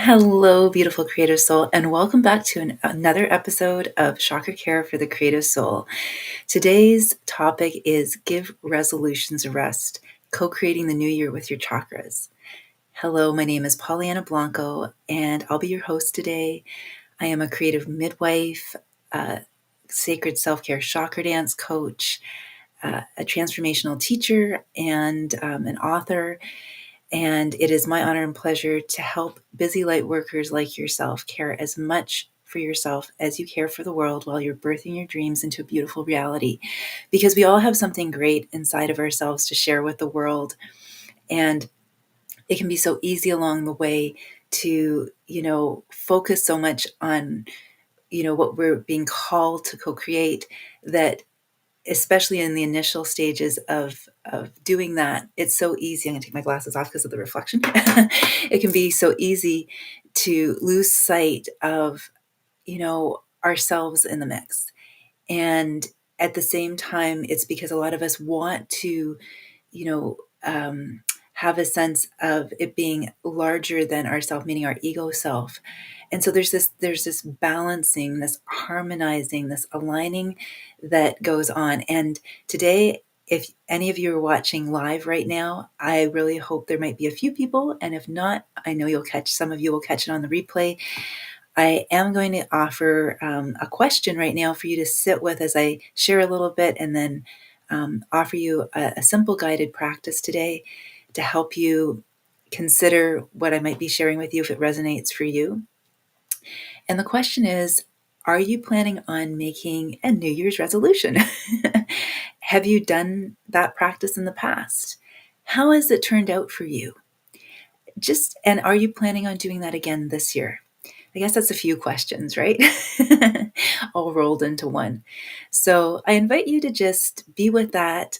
Hello, beautiful creative soul, and welcome back to another episode of Chakra Care for the Creative Soul. Today's topic is Give Resolutions a Rest, co-creating the new year with your chakras. Hello, my name is Pollyanna Blanco, and I'll be your host today. I am a creative midwife, a sacred self-care Chakradance coach, a transformational teacher, and an author. And it is my honor and pleasure to help busy light workers like yourself care as much for yourself as you care for the world while you're birthing your dreams into a beautiful reality. Because we all have something great inside of ourselves to share with the world. And it can be so easy along the way to, focus so much on, what we're being called to co-create that especially in the initial stages of doing that, it's so easy. I'm going to take my glasses off because of the reflection. It can be so easy to lose sight of, ourselves in the mix. And at the same time, it's because a lot of us want to, you know, have a sense of it being larger than ourself, meaning our ego self. And so there's this balancing, this harmonizing, this aligning that goes on. And today, if any of you are watching live right now, I really hope there might be a few people. And if not, I know some of you will catch it on the replay. I am going to offer a question right now for you to sit with as I share a little bit and then offer you a simple guided practice today to help you consider what I might be sharing with you if it resonates for you. And the question is, are you planning on making a New Year's resolution? Have you done that practice in the past? How has it turned out for you? And are you planning on doing that again this year? I guess that's a few questions, right? All rolled into one. So I invite you to just be with that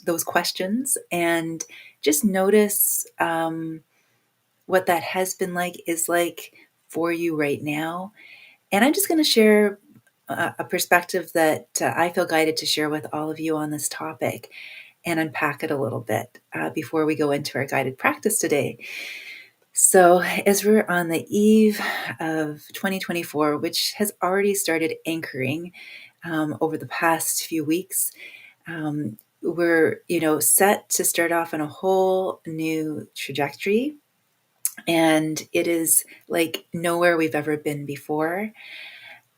those questions and just notice what that has been is like for you right now. And I'm just going to share a perspective that I feel guided to share with all of you on this topic and unpack it a little bit before we go into our guided practice today. So, as we're on the eve of 2024, which has already started anchoring over the past few weeks, we're set to start off on a whole new trajectory, and it is like nowhere we've ever been before.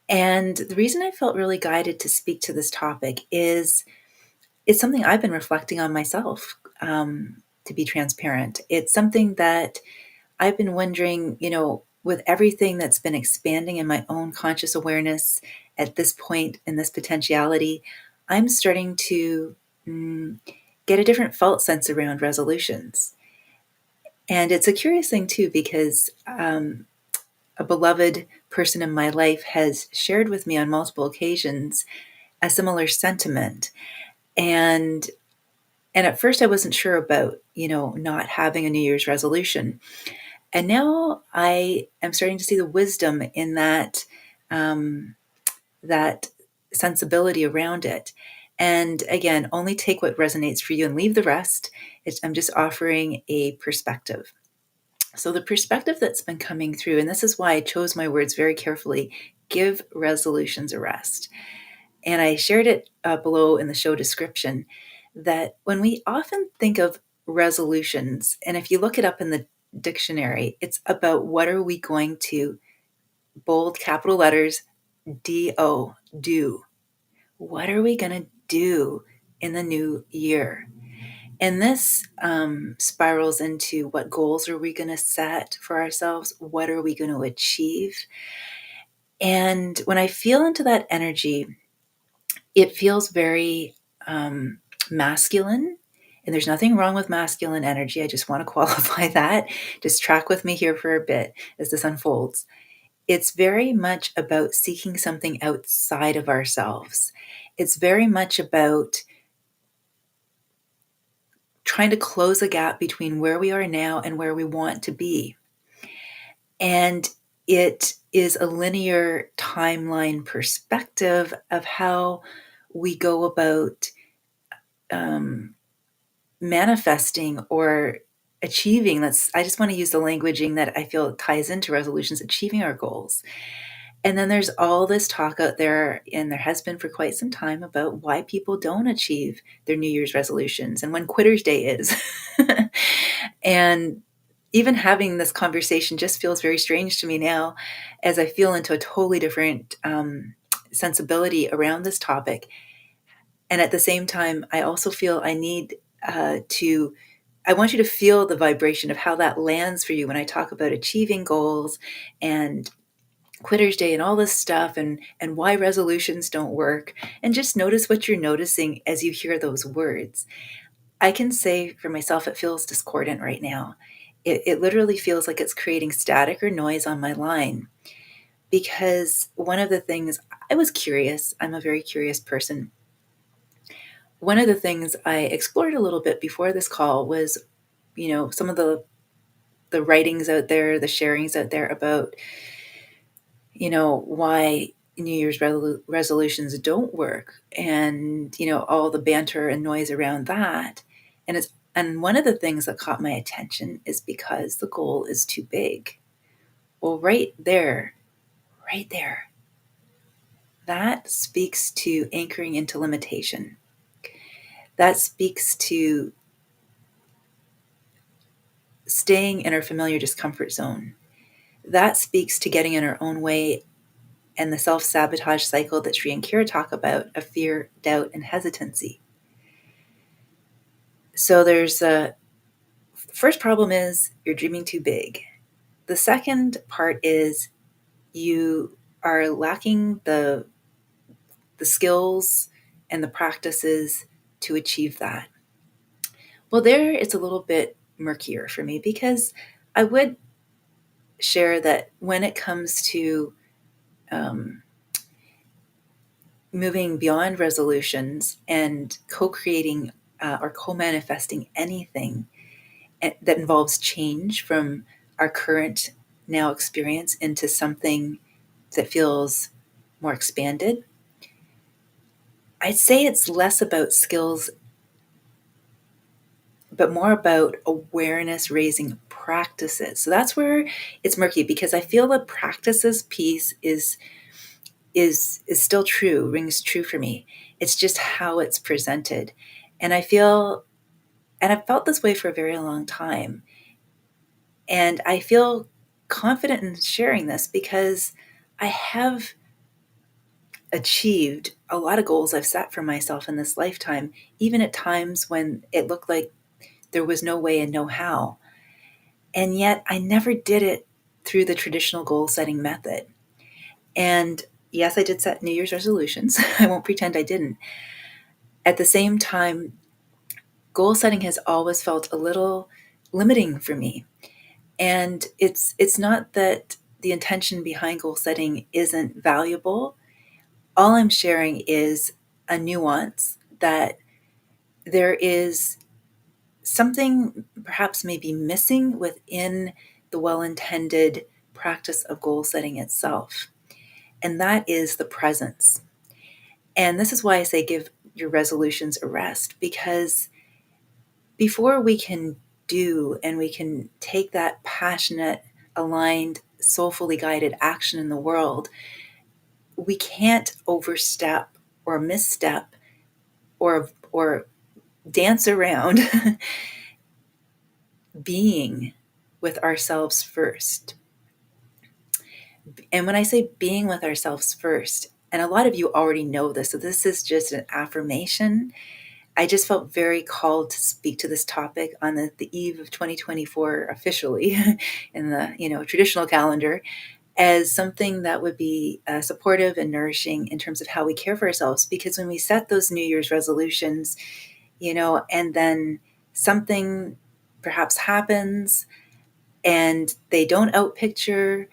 And the reason I felt really guided to speak to this topic is it's something I've been reflecting on myself. To be transparent, it's something that I've been wondering, with everything that's been expanding in my own conscious awareness at this point in this potentiality, I'm starting to get a different felt sense around resolutions. And it's a curious thing too, because a beloved person in my life has shared with me on multiple occasions a similar sentiment. And at first I wasn't sure about, not having a New Year's resolution. And now I am starting to see the wisdom in that sensibility around it. And again, only take what resonates for you and leave the rest. I'm just offering a perspective. So the perspective that's been coming through, and this is why I chose my words very carefully, give resolutions a rest. And I shared it below in the show description that when we often think of resolutions, and if you look it up in the dictionary, it's about what are we going to, bold capital letters, D-O, do. What are we going to do in the new year? And this spirals into what goals are we going to set for ourselves? What are we going to achieve? And when I feel into that energy, it feels very masculine. And there's nothing wrong with masculine energy. I just want to qualify that. Just track with me here for a bit as this unfolds. It's very much about seeking something outside of ourselves. It's very much about trying to close a gap between where we are now and where we want to be. And it is a linear timeline perspective of how we go about manifesting or achieving. I just want to use the languaging that I feel ties into resolutions, achieving our goals. And then there's all this talk out there, and there has been for quite some time, about why people don't achieve their New Year's resolutions and when Quitter's Day is. And even having this conversation just feels very strange to me now, as I feel into a totally different sensibility around this topic. And at the same time, I also feel I need I want you to feel the vibration of how that lands for you when I talk about achieving goals and Quitter's Day and all this stuff, and why resolutions don't work. And just notice what you're noticing as you hear those words. I can say for myself, it feels discordant right now. It literally feels like it's creating static or noise on my line. Because one of the things, I was curious, I'm a very curious person. One of the things I explored a little bit before this call was, some of the writings out there, the sharings out there about, why New Year's resolutions don't work, and, all the banter and noise around that. And one of the things that caught my attention is because the goal is too big. Well, right there, that speaks to anchoring into limitation. That speaks to staying in our familiar discomfort zone. That speaks to getting in our own way and the self-sabotage cycle that Sri and Kira talk about of fear, doubt, and hesitancy. So there's first problem is you're dreaming too big. The second part is you are lacking the skills and the practices to achieve that. Well, there it's a little bit murkier for me, because I would share that when it comes to moving beyond resolutions and co-creating or co-manifesting anything that involves change from our current now experience into something that feels more expanded, I'd say it's less about skills, but more about awareness raising practices. So that's where it's murky, because I feel the practices piece is still true, rings true for me. It's just how it's presented. And I've felt this way for a very long time. And I feel confident in sharing this because I have achieved a lot of goals I've set for myself in this lifetime, even at times when it looked like there was no way and no how. And yet I never did it through the traditional goal setting method. And yes, I did set New Year's resolutions. I won't pretend I didn't. At the same time, goal setting has always felt a little limiting for me. And it's not that the intention behind goal setting isn't valuable. All I'm sharing is a nuance that there is something perhaps maybe missing within the well-intended practice of goal setting itself. And that is the presence. And this is why I say give your resolutions a rest, because before we can do and we can take that passionate, aligned, soulfully guided action in the world, we can't overstep or misstep or dance around being with ourselves first. And when I say being with ourselves first, and a lot of you already know this, so this is just an affirmation. I just felt very called to speak to this topic on the eve of 2024 officially in the traditional calendar, as something that would be supportive and nourishing in terms of how we care for ourselves. Because when we set those New Year's resolutions, and then something perhaps happens and they don't outpicture,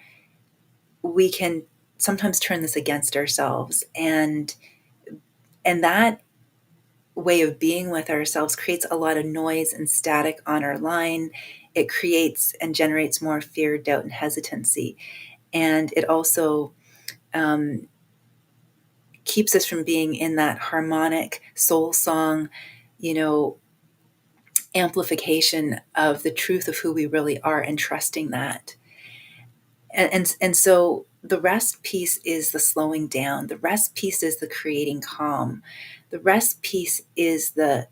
we can sometimes turn this against ourselves. And that way of being with ourselves creates a lot of noise and static on our line. It creates and generates more fear, doubt, and hesitancy. And it also keeps us from being in that harmonic soul song, amplification of the truth of who we really are and trusting that. And so the rest piece is the slowing down. The rest piece is the creating calm. The rest piece is the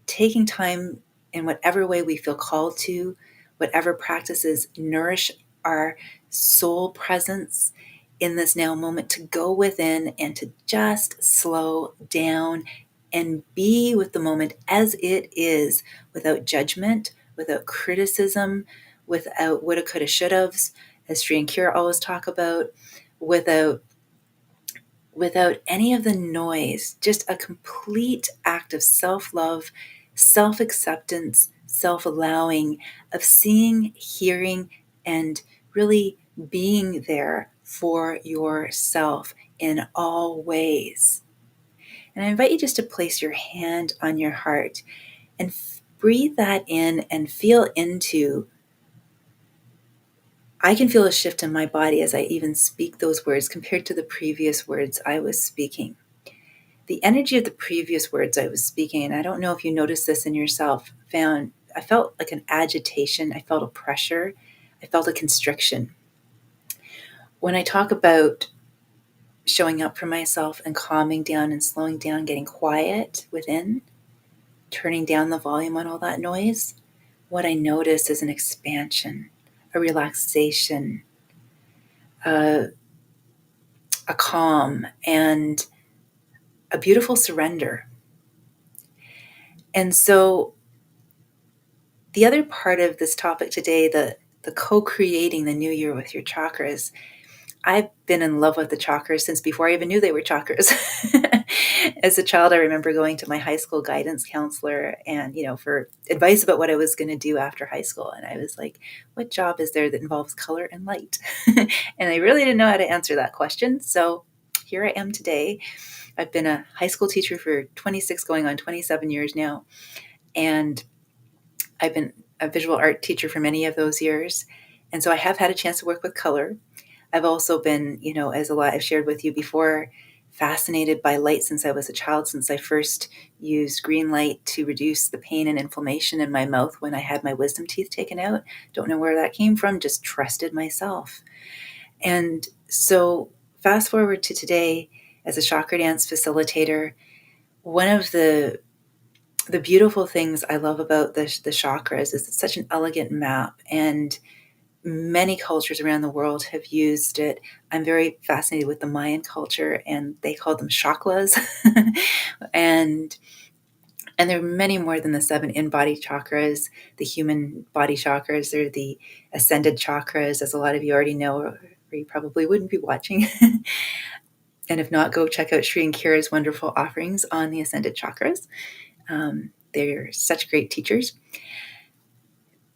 taking time in whatever way we feel called to, whatever practices nourish our soul presence in this now moment, to go within and to just slow down and be with the moment as it is, without judgment, without criticism, without woulda, coulda, shoulda's, as Sri and Kira always talk about, without any of the noise, just a complete act of self-love, self-acceptance, self-allowing, of seeing, hearing, and really being there for yourself in all ways. And I invite you just to place your hand on your heart and breathe that in and feel into. I can feel a shift in my body as I even speak those words compared to the previous words I was speaking. The energy of the previous words I was speaking, and I don't know if you noticed this in yourself, I felt like an agitation, I felt a pressure, I felt a constriction. When I talk about showing up for myself and calming down and slowing down, getting quiet within, turning down the volume on all that noise, what I notice is an expansion, a relaxation, a calm, and a beautiful surrender. And so the other part of this topic today, the co-creating the new year with your chakras, I've been in love with the chakras since before I even knew they were chakras. As a child, I remember going to my high school guidance counselor and, for advice about what I was going to do after high school. And I was like, what job is there that involves color and light? And I really didn't know how to answer that question. So here I am today. I've been a high school teacher for 26, going on 27 years now. And I've been a visual art teacher for many of those years. And so I have had a chance to work with color. I've also been, as a lot I've shared with you before, fascinated by light since I was a child, since I first used green light to reduce the pain and inflammation in my mouth when I had my wisdom teeth taken out. Don't know where that came from, just trusted myself. And so fast forward to today, as a Chakradance facilitator, one of the beautiful things I love about the chakras is it's such an elegant map, and many cultures around the world have used it. I'm very fascinated with the Mayan culture, and they call them chakras. and there are many more than the 7 in-body chakras, the human body chakras. They're the ascended chakras, as a lot of you already know, or you probably wouldn't be watching. And if not, go check out Sri and Kira's wonderful offerings on the ascended chakras. They're such great teachers.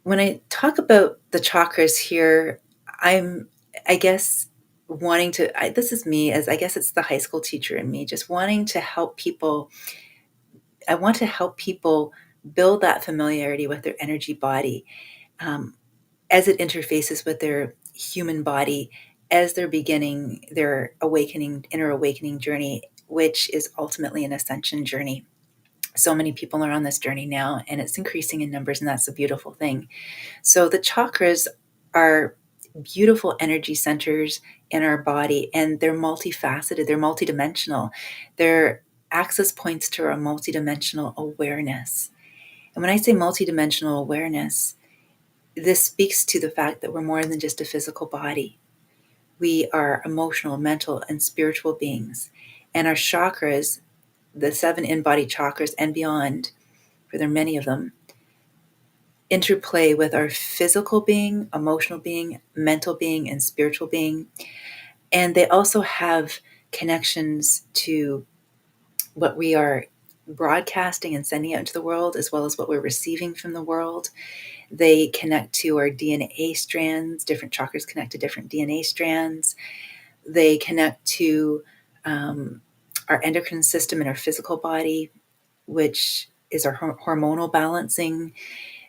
When I talk about the chakras here, I guess, wanting to, this is me, as I guess it's the high school teacher in me, just wanting to help people. I want to help people build that familiarity with their energy body as it interfaces with their human body as they're beginning their inner awakening journey, which is ultimately an ascension journey. So many people are on this journey now, and it's increasing in numbers, and that's a beautiful thing. So the chakras are beautiful energy centers in our body, and they're multifaceted, they're multidimensional. They're access points to our multidimensional awareness. And when I say multidimensional awareness, this speaks to the fact that we're more than just a physical body. We are emotional, mental, and spiritual beings. And our chakras, the 7 in-body chakras and beyond, for there are many of them, interplay with our physical being, emotional being, mental being, and spiritual being. And they also have connections to what we are broadcasting and sending out into the world, as well as what we're receiving from the world. They connect to our DNA strands. Different chakras connect to different DNA strands. They connect to our endocrine system in our physical body, which is our hormonal balancing.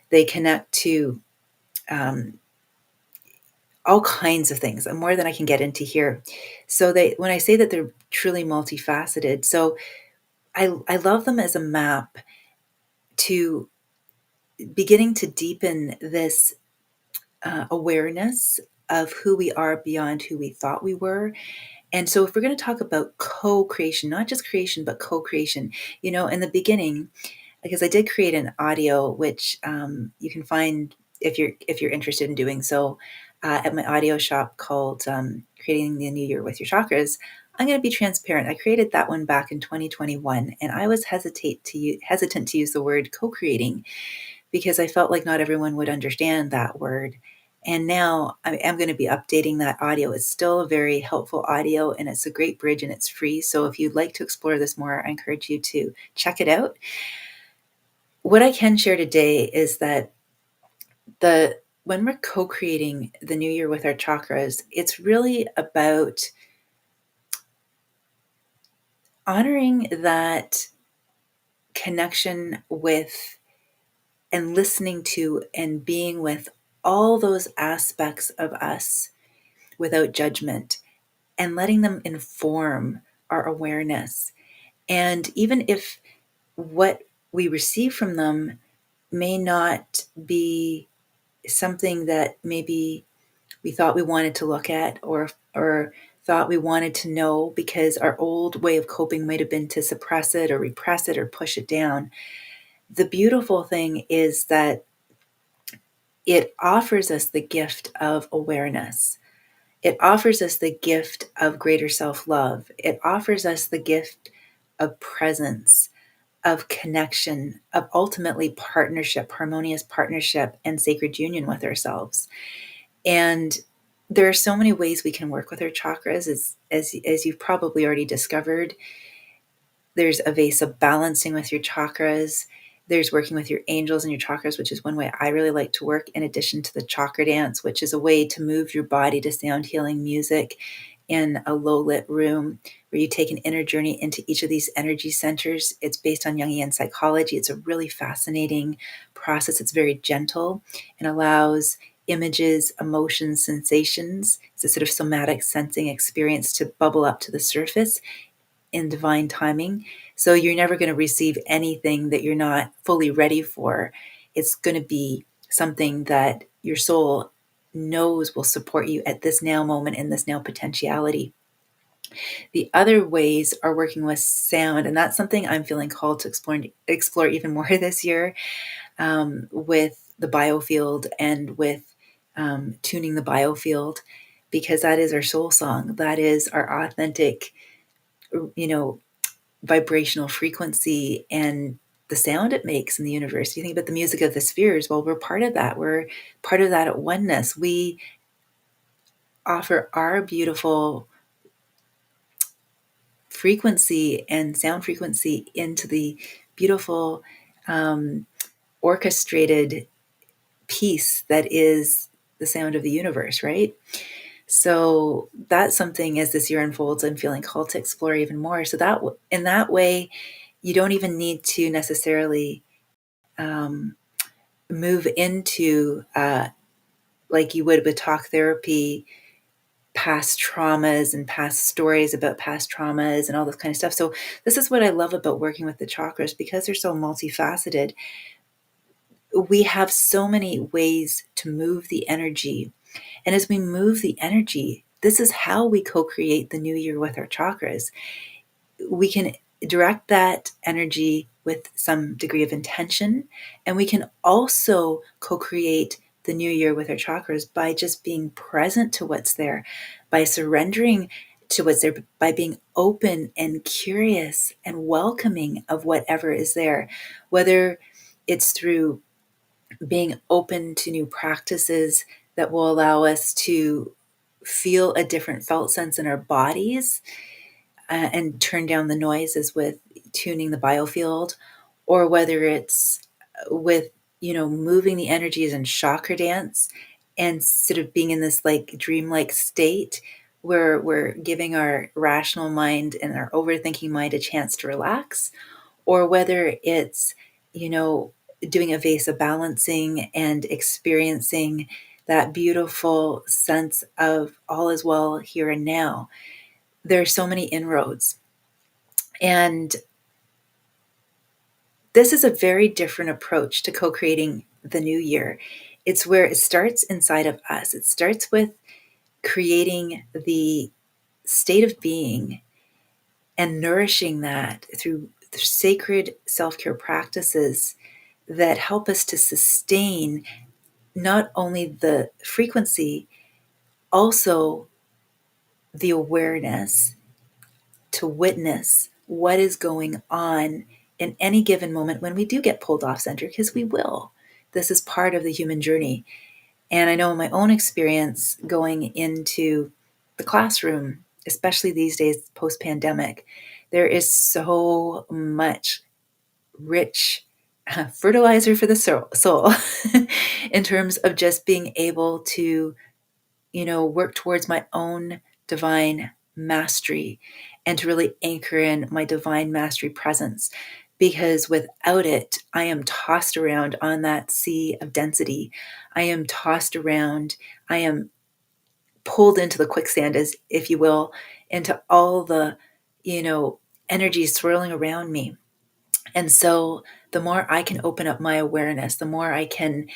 They connect to all kinds of things, and more than I can get into here. So when I say that they're truly multifaceted, so I love them as a map to beginning to deepen this awareness of who we are beyond who we thought we were. And so, if we're going to talk about co creation, not just creation, but co creation, in the beginning, because I did create an audio, which you can find if you're interested in doing so at my audio shop called Creating the New Year with Your Chakras. I'm going to be transparent. I created that one back in 2021, and I was hesitant to use the word co-creating because I felt like not everyone would understand that word. And now I am going to be updating that audio. It's still a very helpful audio, and it's a great bridge, and it's free. So if you'd like to explore this more, I encourage you to check it out. What I can share today is that when we're co-creating the new year with our chakras, it's really about honoring that connection with and listening to and being with all those aspects of us without judgment and letting them inform our awareness. And even if what we receive from them may not be something that maybe we thought we wanted to look at or thought we wanted to know, because our old way of coping might have been to suppress it or repress it or push it down. The beautiful thing is that it offers us the gift of awareness. It offers us the gift of greater self-love. It offers us the gift of presence, of connection, of ultimately partnership, harmonious partnership, and sacred union with ourselves. And there are so many ways we can work with our chakras, as you've probably already discovered. There's a vase of balancing with your chakras. There's working with your angels and your chakras, which is one way I really like to work, in addition to the Chakradance, which is a way to move your body to sound healing music in a low lit room, where you take an inner journey into each of these energy centers. It's based on Jungian psychology. It's a really fascinating process. It's very gentle and allows images, emotions, sensations. It's a sort of somatic sensing experience to bubble up to the surface in divine timing. So you're never going to receive anything that you're not fully ready for. It's going to be something that your soul knows will support you at this now moment in this now potentiality. The other ways are working with sound, and that's something I'm feeling called to explore even more this year, with the biofield and with tuning the biofield, because that is our soul song. That is our authentic, you know, vibrational frequency and the sound it makes in the universe. You think about the music of the spheres. Well, we're part of that. We're part of that at oneness. We offer our beautiful frequency and sound frequency into the beautiful orchestrated piece that is the sound of the universe, right? So that's something, as this year unfolds, I'm feeling called to explore even more. So that in that way, you don't even need to necessarily move into like you would with talk therapy, past traumas and past stories about past traumas and all this kind of stuff. So this is what I love about working with the chakras, because they're so multifaceted. We have so many ways to move the energy. And as we move the energy, this is how we co-create the new year with our chakras. We can direct that energy with some degree of intention, and we can also co-create the new year with our chakras by just being present to what's there, by surrendering to what's there, by being open and curious and welcoming of whatever is there, whether it's through being open to new practices that will allow us to feel a different felt sense in our bodies, and turn down the noises with tuning the biofield, or whether it's with, moving the energies in Chakradance and sort of being in this like dreamlike state where we're giving our rational mind and our overthinking mind a chance to relax, or whether it's, doing a vase of balancing and experiencing that beautiful sense of all is well here and now. There are so many inroads. And this is a very different approach to co-creating the new year. It's where it starts inside of us. It starts with creating the state of being and nourishing that through sacred self-care practices that help us to sustain not only the frequency, also the awareness to witness what is going on in any given moment when we do get pulled off center, because we will. This is part of the human journey. And I know in my own experience going into the classroom, especially these days post-pandemic, there is so much rich fertilizer for the soul in terms of just being able to, work towards my own divine mastery and to really anchor in my divine mastery presence. Because without it, I am tossed around on that sea of density. I am tossed around. I am pulled into the quicksand, as if you will, into all the, energy swirling around me. And so the more I can open up my awareness, the more I can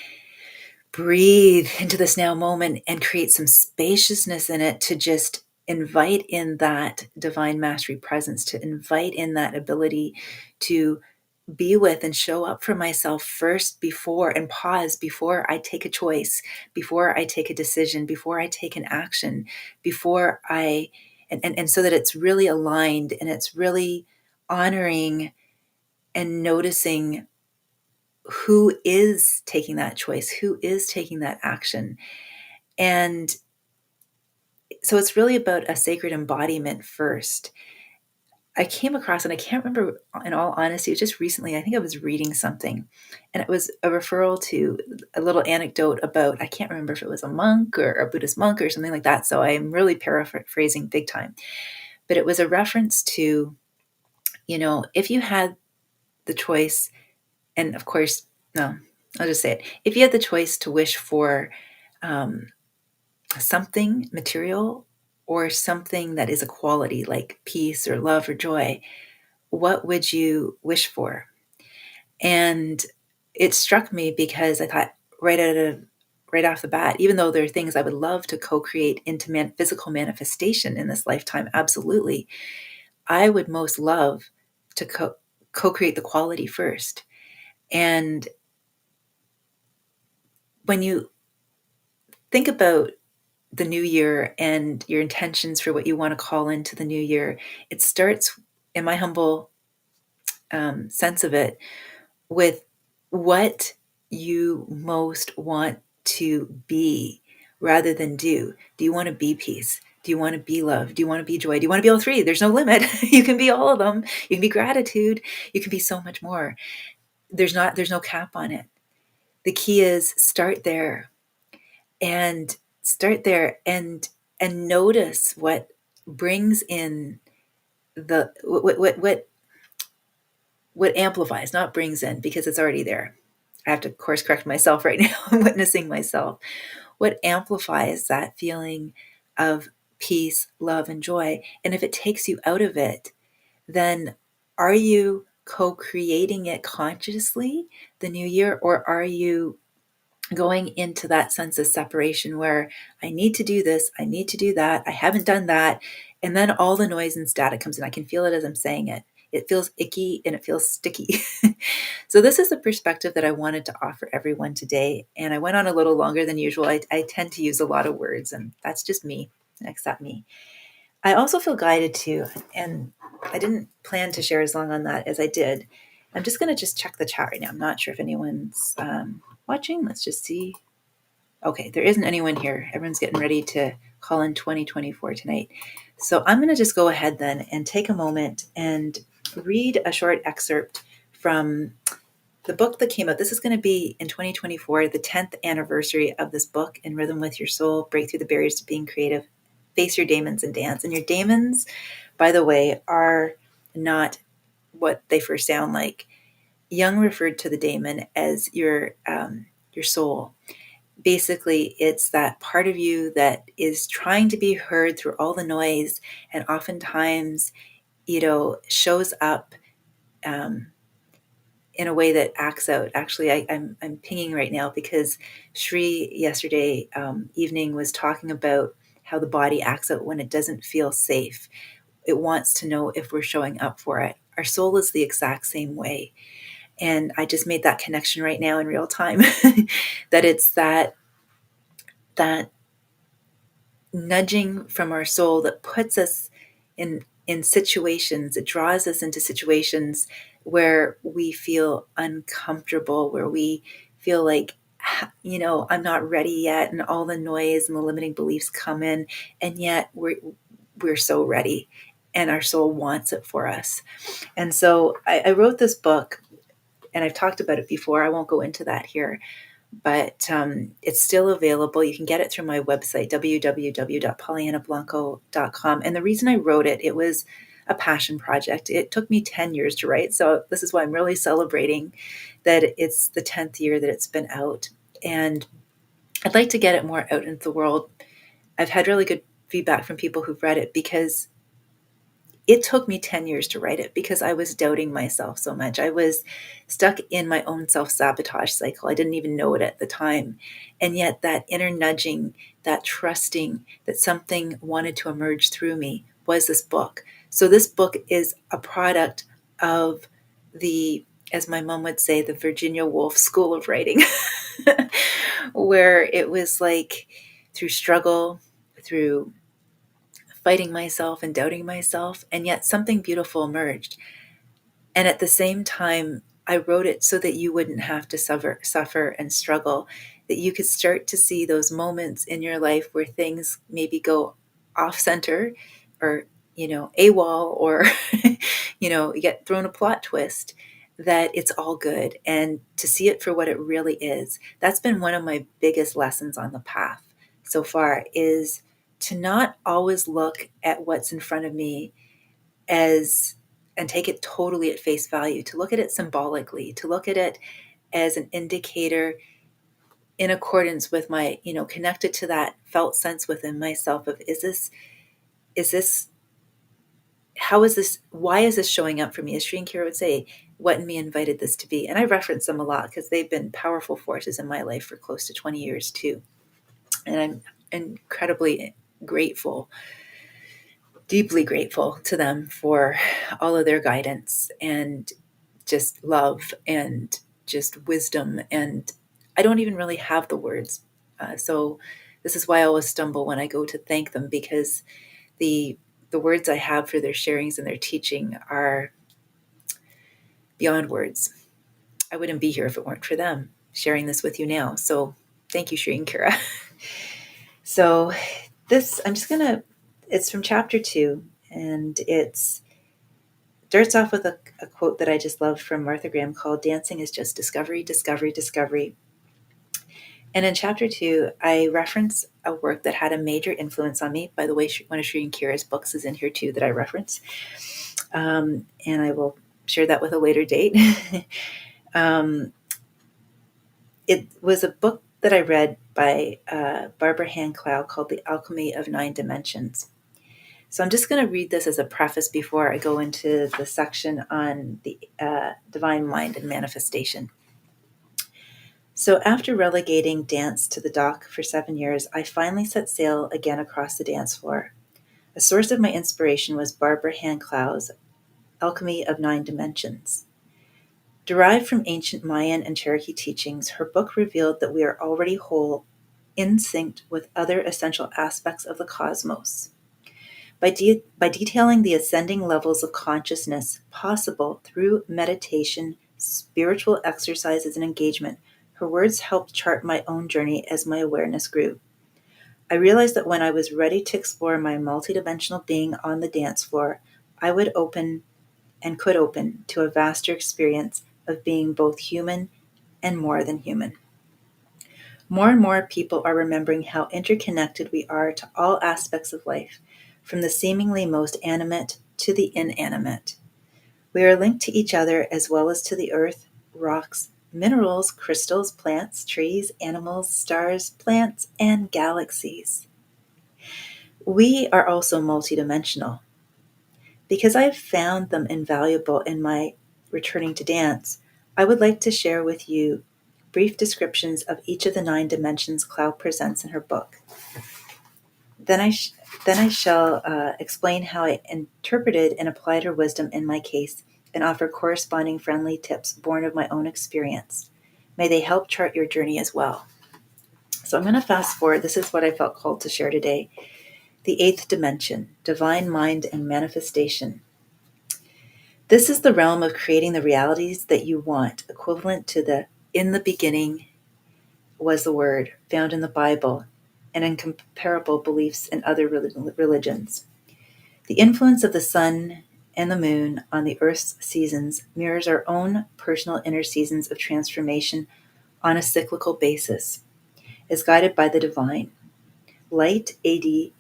breathe into this now moment and create some spaciousness in it to just invite in that divine mastery presence, to invite in that ability to be with and show up for myself first, before, and pause before I take a choice, before I take a decision, before I take an action, before I, and so that it's really aligned and it's really honoring and noticing who is taking that choice, who is taking that action. And so it's really about a sacred embodiment first. I came across, and I can't remember, in all honesty, it was just recently, I think I was reading something, and it was a referral to a little anecdote about, I can't remember if it was a monk or a Buddhist monk or something like that, so I'm really paraphrasing big time. But it was a reference to, if you had the choice, and of course, no, I'll just say it. If you had the choice to wish for um, something material or something that is a quality like peace or love or joy, what would you wish for? And it struck me because I thought right off the bat, even though there are things I would love to co-create into physical manifestation in this lifetime, absolutely, I would most love to co-create the quality first. And when you think about the new year and your intentions for what you want to call into the new year, it starts, in my humble sense of it, with what you most want to be rather than do. Do you want to be peace? Do you want to be love? Do you want to be joy? Do you want to be all three? There's no limit. You can be all of them. You can be gratitude. You can be so much more. There's no cap on it. The key is and start there and notice what brings in the what amplifies, not brings in, because it's already there. I have to course correct myself right now. I'm witnessing myself. What amplifies that feeling of peace, love, and joy? And if it takes you out of it, then are you co-creating it consciously, the new year, or are you going into that sense of separation where I need to do this, I need to do that, I haven't done that, and then all the noise and static comes in. I can feel it as I'm saying it. It feels icky and it feels sticky. So this is the perspective that I wanted to offer everyone today. And I went on a little longer than usual. I tend to use a lot of words, and that's just me. Accept me. I also feel guided to, and I didn't plan to share as long on that as I did. I'm just going to just check the chat right now. I'm not sure if anyone's watching. Let's just see. Okay, there isn't anyone here. Everyone's getting ready to call in 2024 tonight. So I'm going to just go ahead then and take a moment and read a short excerpt from the book that came out. This is going to be in 2024, the 10th anniversary of this book, In Rhythm with Your Soul, Break Through the Barriers to Being Creative, Face Your Daemons and Dance. And your daemons, by the way, are not what they first sound like. Jung referred to the daemon as your soul. Basically, it's that part of you that is trying to be heard through all the noise, and oftentimes, shows up in a way that acts out. Actually, I'm pinging right now because Shri yesterday evening was talking about how the body acts out when it doesn't feel safe. It wants to know if we're showing up for it. Our soul is the exact same way. And I just made that connection right now in real time that it's that nudging from our soul that puts us in situations, it draws us into situations where we feel uncomfortable, where we feel like, I'm not ready yet, and all the noise and the limiting beliefs come in, and yet we're so ready, and our soul wants it for us. And so I wrote this book, and I've talked about it before. I won't go into that here, but it's still available. You can get it through my website, www.pollyannablanco.com. And the reason I wrote it, it was a passion project. It took me 10 years to write. So this is why I'm really celebrating that it's the 10th year that it's been out. And I'd like to get it more out into the world. I've had really good feedback from people who've read it because it took me 10 years to write it because I was doubting myself so much. I was stuck in my own self-sabotage cycle. I didn't even know it at the time. And yet that inner nudging, that trusting that something wanted to emerge through me was this book. So this book is a product of the, as my mom would say, the Virginia Woolf School of Writing, where it was like through struggle, through fighting myself and doubting myself, and yet something beautiful emerged. And at the same time, I wrote it so that you wouldn't have to suffer and struggle, that you could start to see those moments in your life where things maybe go off center, or, AWOL, or, you get thrown a plot twist, that it's all good. And to see it for what it really is. That's been one of my biggest lessons on the path so far, is to not always look at what's in front of me as and take it totally at face value, to look at it symbolically, to look at it as an indicator in accordance with my, connected to that felt sense within myself of, is this, how is this, why is this showing up for me? As Sri and Kira would say, what in me invited this to be? And I reference them a lot because they've been powerful forces in my life for close to 20 years too. And I'm incredibly grateful, deeply grateful to them for all of their guidance and just love and just wisdom. And I don't even really have the words. So this is why I always stumble when I go to thank them, because the words I have for their sharings and their teaching are beyond words. I wouldn't be here if it weren't for them sharing this with you now. So thank you, Shri and Kira. So this, it's from chapter 2, and it starts off with a quote that I just love from Martha Graham called "Dancing is just discovery, discovery, discovery." And in chapter 2, I reference a work that had a major influence on me. By the way, one of Shri and Kira's books is in here too that I reference. And I will share that with a later date. It was a book that I read by Barbara Hand-Clow called The Alchemy of 9 Dimensions. So I'm just going to read this as a preface before I go into the section on the divine mind and manifestation. So after relegating dance to the dock for 7 years, I finally set sail again across the dance floor. A source of my inspiration was Barbara Hand-Clow's Alchemy of 9 Dimensions. Derived from ancient Mayan and Cherokee teachings, her book revealed that we are already whole, in sync with other essential aspects of the cosmos. By detailing the ascending levels of consciousness possible through meditation, spiritual exercises, and engagement, her words helped chart my own journey as my awareness grew. I realized that when I was ready to explore my multidimensional being on the dance floor, I would open to a vaster experience of being both human and more than human. More and more people are remembering how interconnected we are to all aspects of life, from the seemingly most animate to the inanimate. We are linked to each other as well as to the earth, rocks, minerals, crystals, plants, trees, animals, stars, plants, and galaxies. We are also multidimensional. Because I've found them invaluable in my returning to dance, I would like to share with you brief descriptions of each of the 9 dimensions Cloud presents in her book. Then I shall explain how I interpreted and applied her wisdom in my case and offer corresponding friendly tips born of my own experience. May they help chart your journey as well. So I'm going to fast forward. This is what I felt called to share today. The 8th dimension, divine mind and manifestation. This is the realm of creating the realities that you want, equivalent to the "in the beginning was the Word" found in the Bible and in comparable beliefs in other religions. The influence of the sun and the moon on the Earth's seasons mirrors our own personal inner seasons of transformation on a cyclical basis, is guided by the divine. Light 8D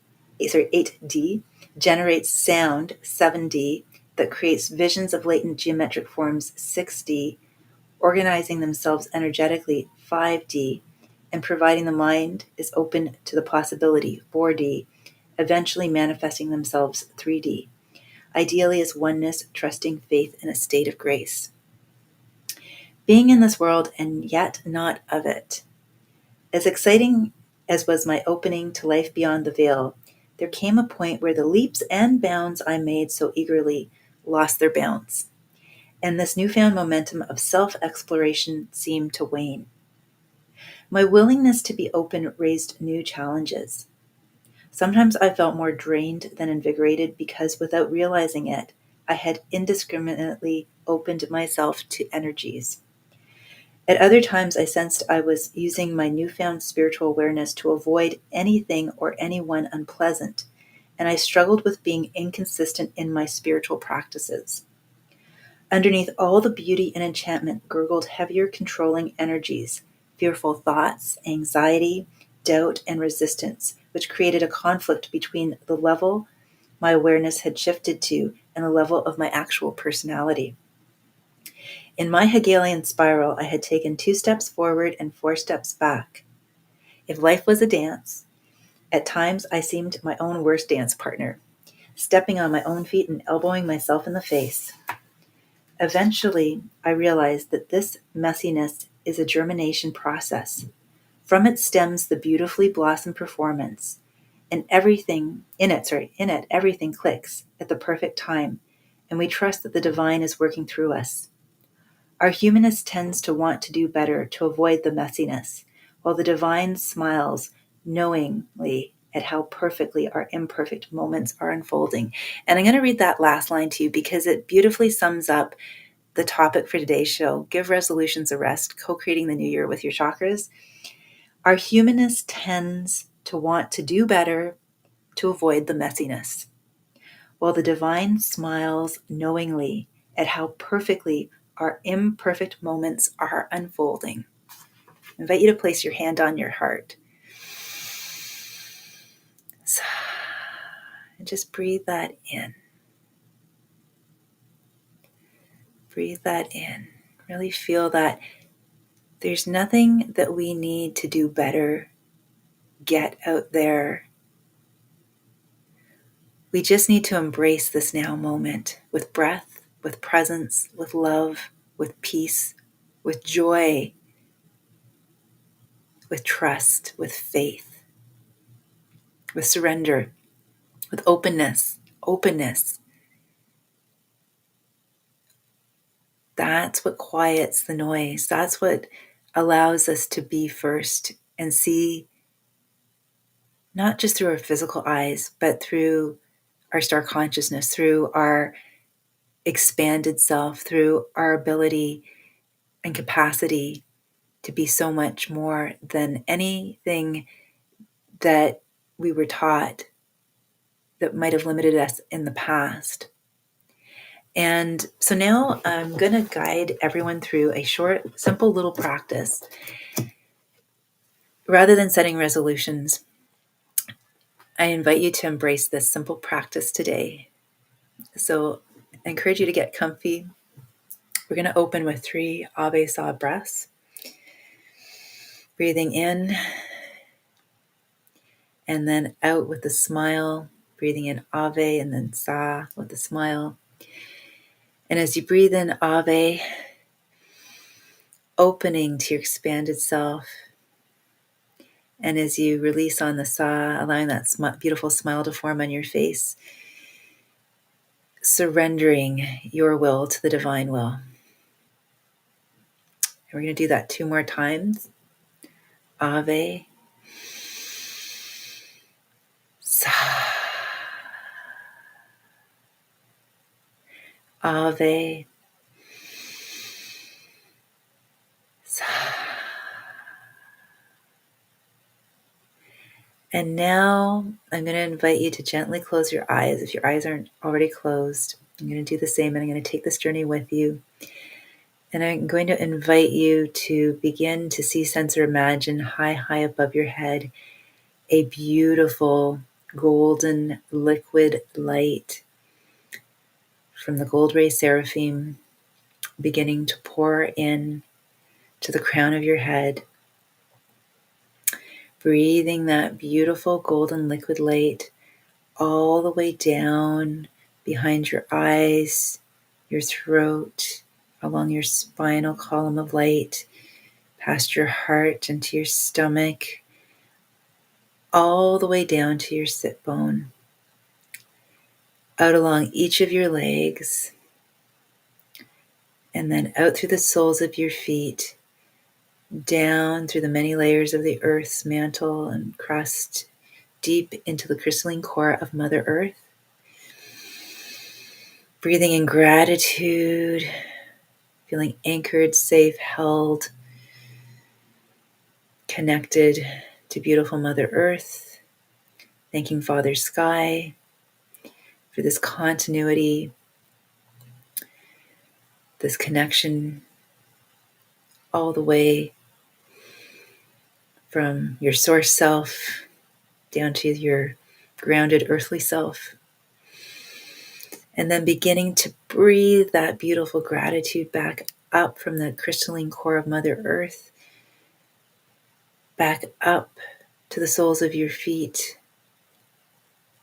generates sound 7D that creates visions of latent geometric forms 6D, organizing themselves energetically 5D, and providing the mind is open to the possibility 4D, eventually manifesting themselves 3D, ideally as oneness, trusting faith in a state of grace. Being in this world and yet not of it. As exciting as was my opening to life beyond the veil, there came a point where the leaps and bounds I made so eagerly lost their bounds, and this newfound momentum of self-exploration seemed to wane. My willingness to be open raised new challenges. Sometimes I felt more drained than invigorated because, without realizing it, I had indiscriminately opened myself to energies. At other times, I sensed I was using my newfound spiritual awareness to avoid anything or anyone unpleasant, and I struggled with being inconsistent in my spiritual practices. Underneath all the beauty and enchantment gurgled heavier controlling energies, fearful thoughts, anxiety, doubt, and resistance, which created a conflict between the level my awareness had shifted to and the level of my actual personality. In my Hegelian spiral, I had taken 2 steps forward and 4 steps back. If life was a dance, at times I seemed my own worst dance partner, stepping on my own feet and elbowing myself in the face. Eventually, I realized that this messiness is a germination process. From it stems the beautifully blossomed performance, and everything everything clicks at the perfect time, and we trust that the divine is working through us. Our humanist tends to want to do better to avoid the messiness, while the divine smiles knowingly at how perfectly our imperfect moments are unfolding. And I'm going to read that last line to you because it beautifully sums up the topic for today's show: give resolutions a rest, co-creating the new year with your chakras. Our humanist tends to want to do better to avoid the messiness, while the divine smiles knowingly at how perfectly our imperfect moments are unfolding. I invite you to place your hand on your heart. And just breathe that in. Breathe that in. Really feel that there's nothing that we need to do better, get out there. We just need to embrace this now moment with breath, with presence, with love, with peace, with joy, with trust, with faith, with surrender, with openness. Openness. That's what quiets the noise. That's what allows us to be first and see not just through our physical eyes, but through our star consciousness, through our expanded self, through our ability and capacity to be so much more than anything that we were taught that might have limited us in the past. And so now I'm going to guide everyone through a short, simple little practice. Rather than setting resolutions, I invite you to embrace this simple practice today. So I encourage you to get comfy. We're going to open with 3 Ave Sa breaths. Breathing in and then out with a smile. Breathing in Ave and then Sa with a smile. And as you breathe in Ave, opening to your expanded self. And as you release on the sigh, allowing that beautiful smile to form on your face, surrendering your will to the divine will. And we're going to do that 2 more times. Ave. Sa. Ave. Sa. And now I'm going to invite you to gently close your eyes. If your eyes aren't already closed, I'm going to do the same, and I'm going to take this journey with you. And I'm going to invite you to begin to see, sense, or imagine high above your head a beautiful golden liquid light from the gold ray seraphim beginning to pour in to the crown of your head. Breathing that beautiful golden liquid light all the way down behind your eyes, your throat, along your spinal column of light, past your heart into your stomach, all the way down to your sit bone, out along each of your legs, and then out through the soles of your feet, down through the many layers of the earth's mantle and crust, deep into the crystalline core of Mother Earth. Breathing in gratitude, feeling anchored, safe, held, connected to beautiful Mother Earth. Thanking Father Sky for this continuity, this connection all the way from your source self down to your grounded earthly self. And then beginning to breathe that beautiful gratitude back up from the crystalline core of Mother Earth, back up to the soles of your feet,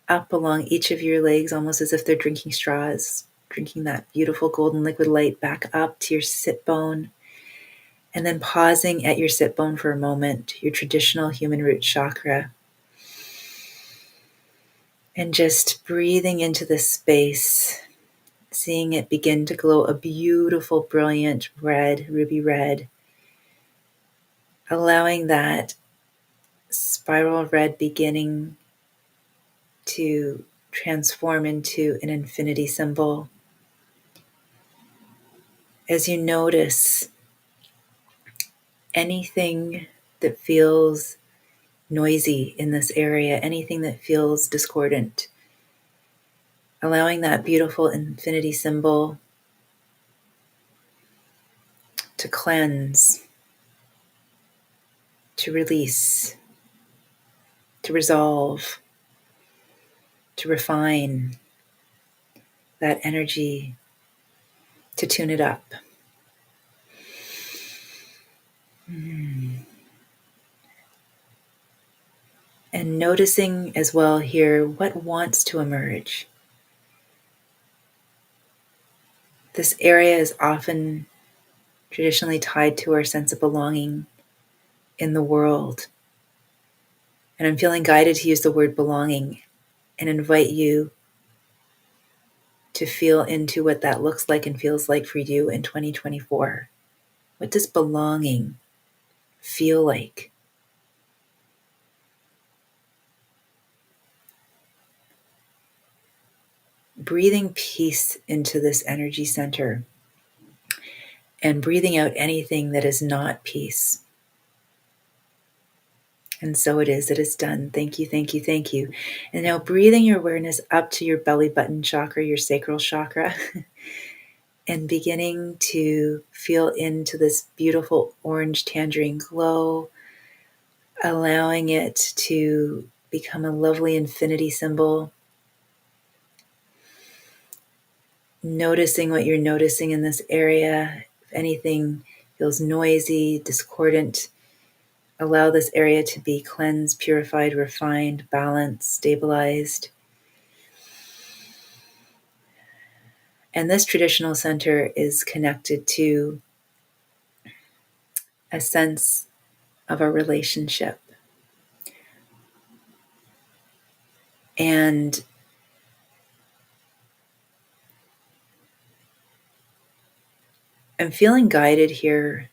up along each of your legs, almost as if they're drinking straws, drinking that beautiful golden liquid light back up to your sit bone. And then pausing at your sit bone for a moment, your traditional human root chakra. And just breathing into this space, seeing it begin to glow a beautiful, brilliant red, ruby red. Allowing that spiral red beginning to transform into an infinity symbol. As you notice anything that feels noisy in this area, anything that feels discordant, allowing that beautiful infinity symbol to cleanse, to release, to resolve, to refine that energy, to tune it up. And noticing as well here what wants to emerge. This area is often traditionally tied to our sense of belonging in the world. And I'm feeling guided to use the word belonging and invite you to feel into what that looks like and feels like for you in 2024. What does belonging feel like? Breathing peace into this energy center and breathing out anything that is not peace. And so it is done. Thank you, thank you, thank you. And now breathing your awareness up to your belly button chakra, your sacral chakra, and beginning to feel into this beautiful orange tangerine glow, allowing it to become a lovely infinity symbol. Noticing what you're noticing in this area. If anything feels noisy, discordant, allow this area to be cleansed, purified, refined, balanced, stabilized. And this traditional center is connected to a sense of our relationship. And I'm feeling guided here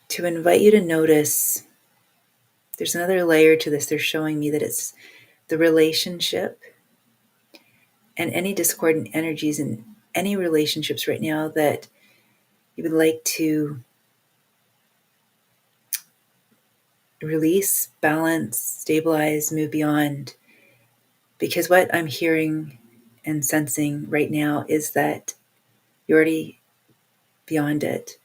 to invite you to notice there's another layer to this. They're showing me that it's the relationship and any discordant energies in any relationships right now that you would like to release, balance, stabilize, move beyond. Because what I'm hearing and sensing right now is that you're already beyond it.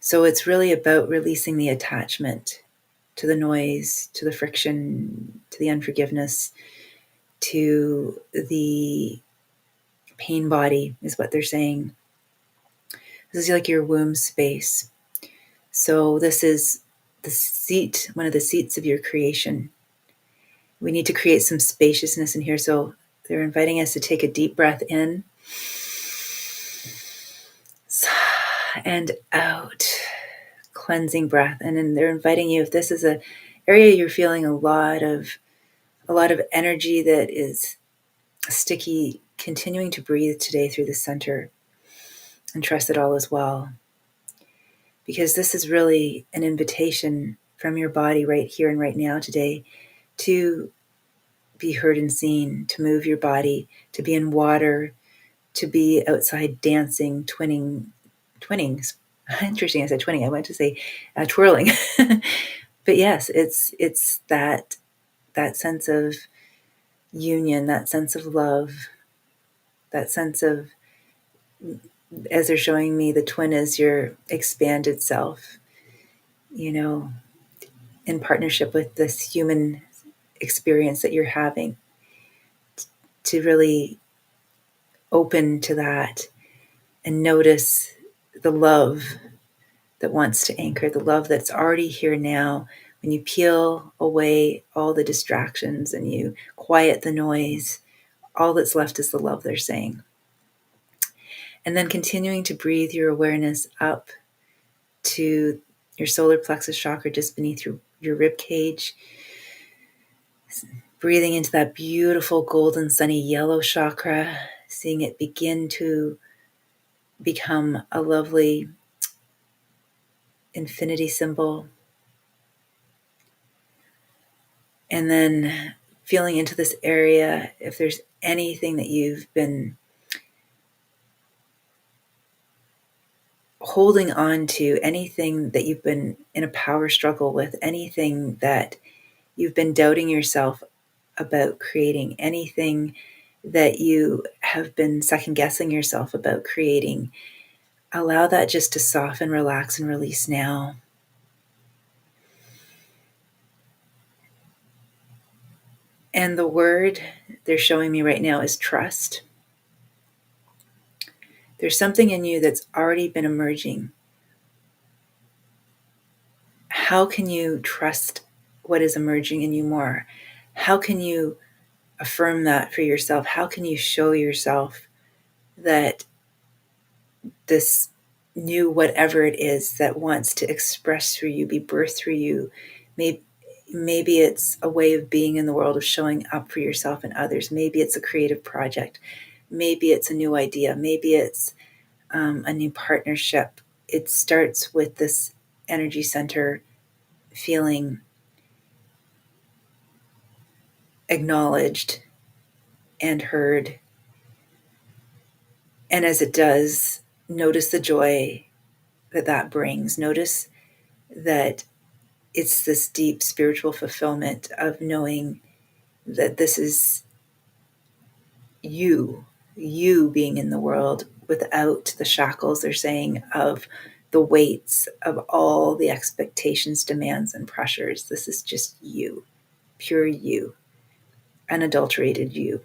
So it's really about releasing the attachment to the noise, to the friction, to the unforgiveness, to the pain body, is what they're saying. This is like your womb space. So this is the seat, one of the seats of your creation. We need to create some spaciousness in here. So they're inviting us to take a deep breath in and out, cleansing breath. And then they're inviting you, if this is an area you're feeling a lot of energy that is sticky, continuing to breathe today through the center and trust that all is well. Because this is really an invitation from your body right here and right now today to be heard and seen, to move your body, to be in water, to be outside dancing, twinnings. Interesting, I said twinning. I went to say twirling. But yes, it's that sense of union, that sense of love, that sense of, as they're showing me, the twin is your expanded self, in partnership with this human experience that you're having, to really open to that and notice the love that wants to anchor, the love that's already here now. When you peel away all the distractions and you quiet the noise, all that's left is the love, they're saying. And then continuing to breathe your awareness up to your solar plexus chakra just beneath your rib cage. Breathing into that beautiful golden sunny yellow chakra, seeing it begin to become a lovely infinity symbol. And then feeling into this area, if there's anything that you've been holding on to, anything that you've been in a power struggle with, anything that you've been doubting yourself about creating, anything that you have been second guessing yourself about creating, allow that just to soften, relax, and release now. And the word they're showing me right now is trust. There's something in you that's already been emerging. How can you trust what is emerging in you more? How can you affirm that for yourself? How can you show yourself that this new whatever it is that wants to express through you, be birthed through you, maybe it's a way of being in the world, of showing up for yourself and others. Maybe it's a creative project. Maybe it's a new idea. Maybe it's a new partnership. It starts with this energy center feeling acknowledged and heard. And as it does, notice the joy that brings. Notice that it's this deep spiritual fulfillment of knowing that this is you being in the world without the shackles, they're saying, of the weights of all the expectations, demands, and pressures. This is just you, pure you, unadulterated you.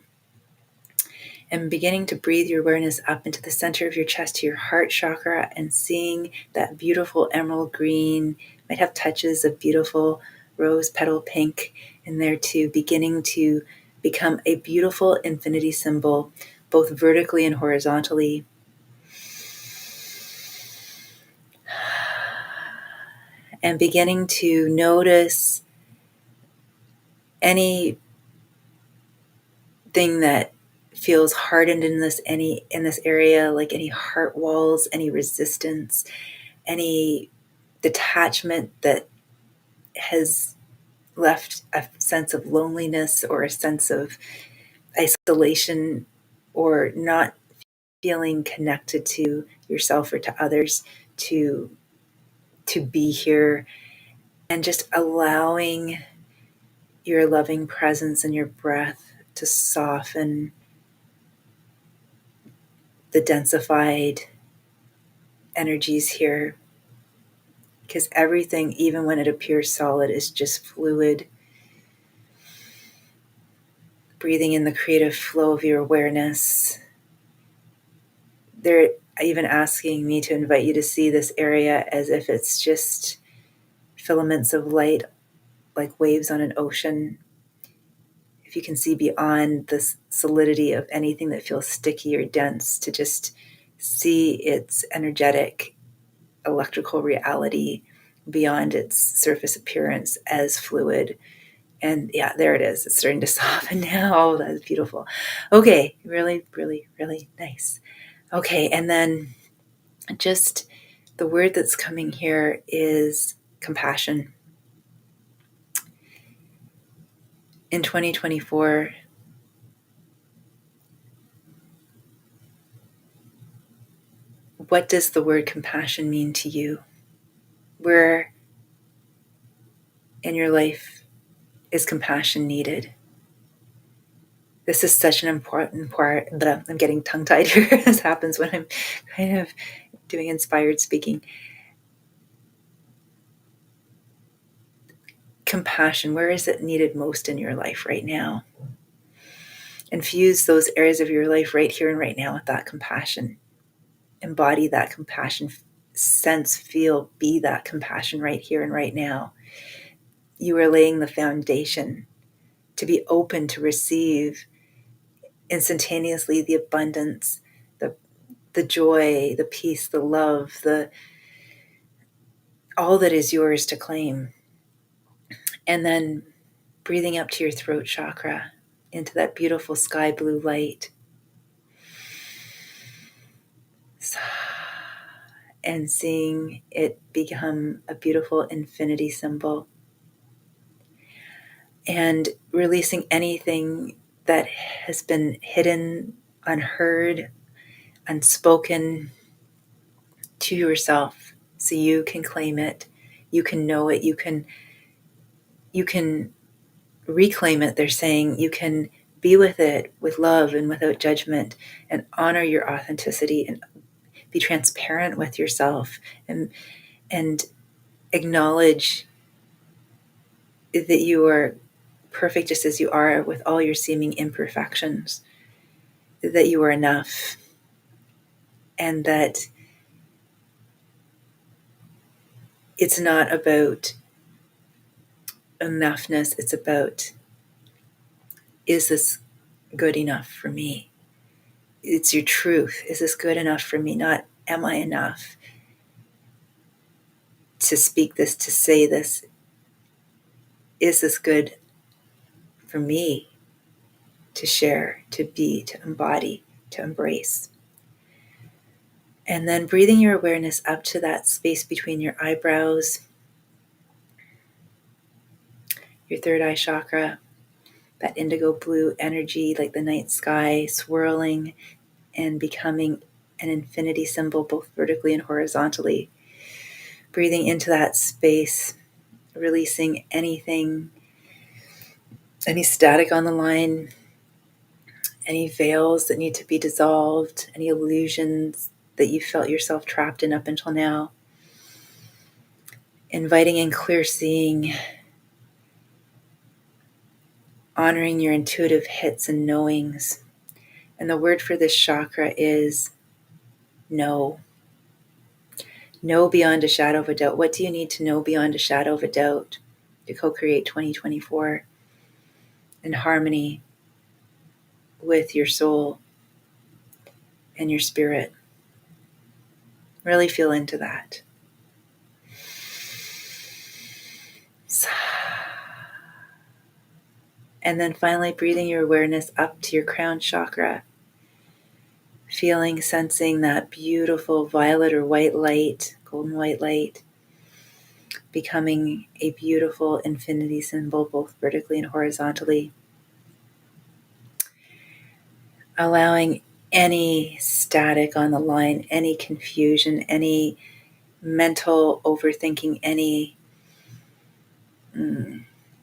And beginning to breathe your awareness up into the center of your chest to your heart chakra, and seeing that beautiful emerald green, might have touches of beautiful rose petal pink in there too, beginning to become a beautiful infinity symbol, both vertically and horizontally. and beginning to notice anything that feels hardened in this area, like any heart walls, any resistance, any detachment that has left a sense of loneliness or a sense of isolation, or not feeling connected to yourself or to others, to be here, and just allowing your loving presence and your breath to soften the densified energies here, because everything, even when it appears solid, is just fluid. Breathing in the creative flow of your awareness. They're even asking me to invite you to see this area as if it's just filaments of light, like waves on an ocean. If you can see beyond the solidity of anything that feels sticky or dense, to just see its energetic, electrical reality beyond its surface appearance as fluid. And yeah, there it is. It's starting to soften now. Oh, that's beautiful. Okay, really, really, really nice. Okay, and then just the word that's coming here is compassion. In 2024, what does the word compassion mean to you? Where in your life is compassion needed? This is such an important part. I'm getting tongue-tied here. This happens when I'm kind of doing inspired speaking. Compassion, where is it needed most in your life right now? Infuse those areas of your life right here and right now with that compassion. Embody that compassion, sense, feel, be that compassion right here and right now. You are laying the foundation to be open to receive instantaneously the abundance, the joy, the peace, the love, all that is yours to claim. And then breathing up to your throat chakra, into that beautiful sky blue light. And seeing it become a beautiful infinity symbol. And releasing anything that has been hidden, unheard, unspoken to yourself, so you can claim it, you can know it, you can reclaim it. They're saying you can be with it with love and without judgment, and honor your authenticity, and be transparent with yourself, and acknowledge that you are perfect just as you are, with all your seeming imperfections, that you are enough, and that it's not about enoughness, it's about, is this good enough for me? It's your truth. Is this good enough for me? Not, am I enough to speak this, to say this? Is this good for me to share, to be, to embody, to embrace? And then breathing your awareness up to that space between your eyebrows, your third eye chakra, that indigo blue energy, like the night sky, swirling and becoming an infinity symbol, both vertically and horizontally. Breathing into that space, releasing anything, any static on the line, any veils that need to be dissolved, any illusions that you felt yourself trapped in up until now. Inviting in clear seeing, honoring your intuitive hits and knowings. And the word for this chakra is know. Know beyond a shadow of a doubt. What do you need to know beyond a shadow of a doubt to co-create 2024 in harmony with your soul and your spirit? Really feel into that. And then finally breathing your awareness up to your crown chakra, feeling, sensing that beautiful violet or white light, golden white light, becoming a beautiful infinity symbol, both vertically and horizontally. Allowing any static on the line, any confusion, any mental overthinking, any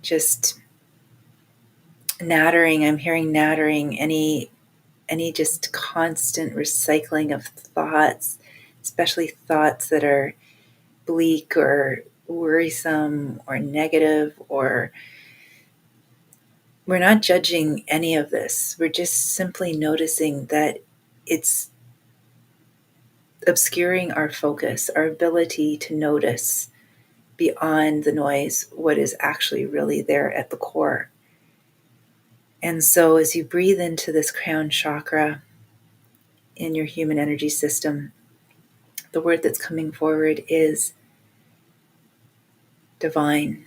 just nattering, I'm hearing nattering, any just constant recycling of thoughts, especially thoughts that are bleak or worrisome or negative, or we're not judging any of this. We're just simply noticing that it's obscuring our focus, our ability to notice beyond the noise what is actually really there at the core. And so as you breathe into this crown chakra in your human energy system, the word that's coming forward is divine,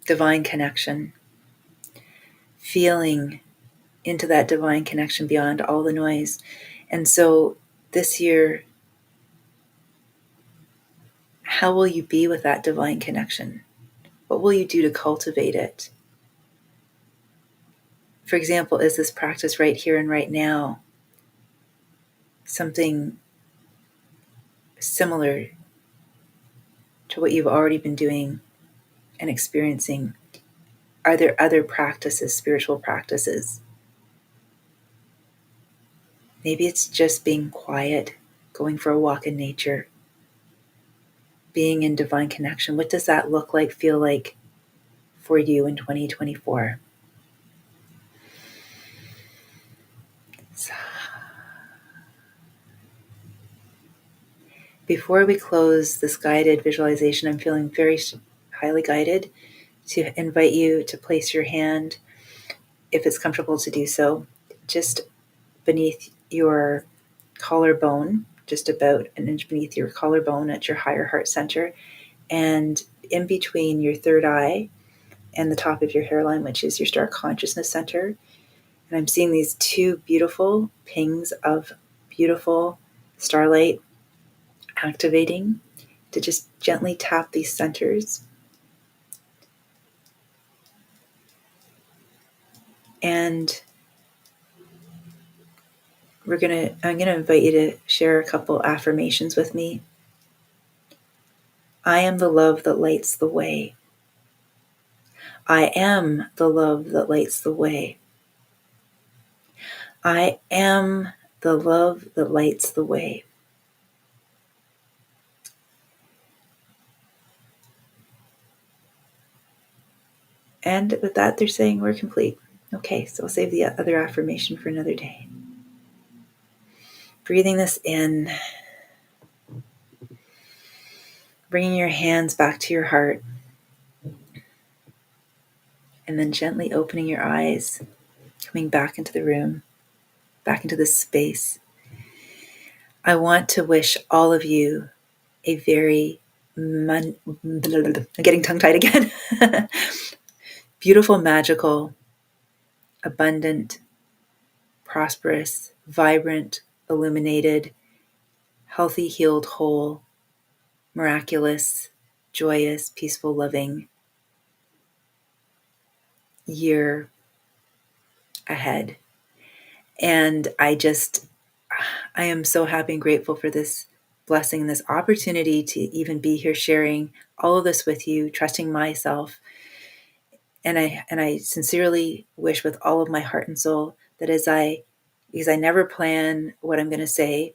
divine connection, feeling into that divine connection beyond all the noise. And so this year, how will you be with that divine connection? What will you do to cultivate it? For example, is this practice right here and right now something similar to what you've already been doing and experiencing? Are there other practices, spiritual practices? Maybe it's just being quiet, going for a walk in nature, being in divine connection. What does that look like, feel like for you in 2024? Before we close this guided visualization, I'm feeling very highly guided to invite you to place your hand, if it's comfortable to do so, just beneath your collarbone, just about an inch beneath your collarbone at your higher heart center, and in between your third eye and the top of your hairline, which is your star consciousness center. And I'm seeing these two beautiful pings of beautiful starlight activating to just gently tap these centers. And I'm gonna invite you to share a couple affirmations with me. I am the love that lights the way. I am the love that lights the way. I am the love that lights the way. And with that, they're saying we're complete. Okay, so I'll save the other affirmation for another day. Breathing this in, bringing your hands back to your heart, and then gently opening your eyes, coming back into the room, back into this space. I want to wish all of you a very, I'm getting tongue-tied again, beautiful, magical, abundant, prosperous, vibrant, illuminated, healthy, healed, whole, miraculous, joyous, peaceful, loving year ahead. And I am so happy and grateful for this blessing, this opportunity to even be here sharing all of this with you, trusting myself. And I sincerely wish with all of my heart and soul that because I never plan what I'm going to say,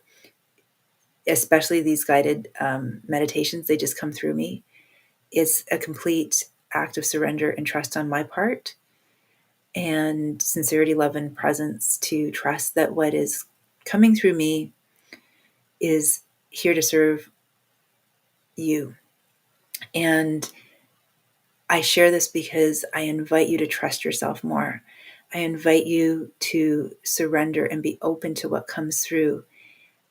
especially these guided meditations, they just come through me. It's a complete act of surrender and trust on my part, and sincerity, love, and presence to trust that what is coming through me is here to serve you. And I share this because I invite you to trust yourself more. I invite you to surrender and be open to what comes through.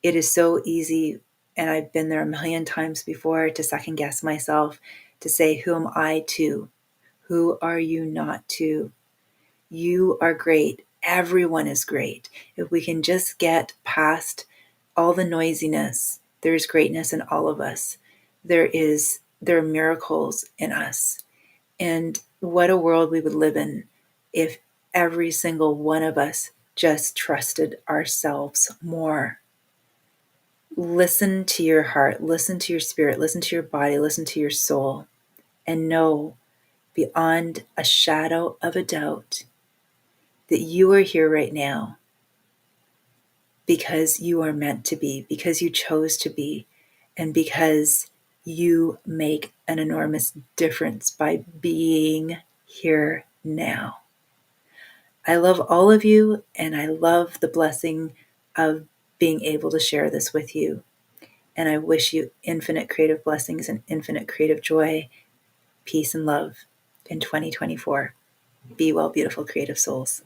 It is so easy, and I've been there a million times before, to second guess myself, to say, who am I to? Who are you not to? You are great. Everyone is great. If we can just get past all the noisiness, there's greatness in all of us. There are miracles in us. And what a world we would live in if every single one of us just trusted ourselves more. Listen to your heart, listen to your spirit, listen to your body, listen to your soul, and know beyond a shadow of a doubt that you are here right now because you are meant to be, because you chose to be, and because you make an enormous difference by being here now. I love all of you, and I love the blessing of being able to share this with you. And I wish you infinite creative blessings and infinite creative joy, peace, and love in 2024. Be well, beautiful creative souls.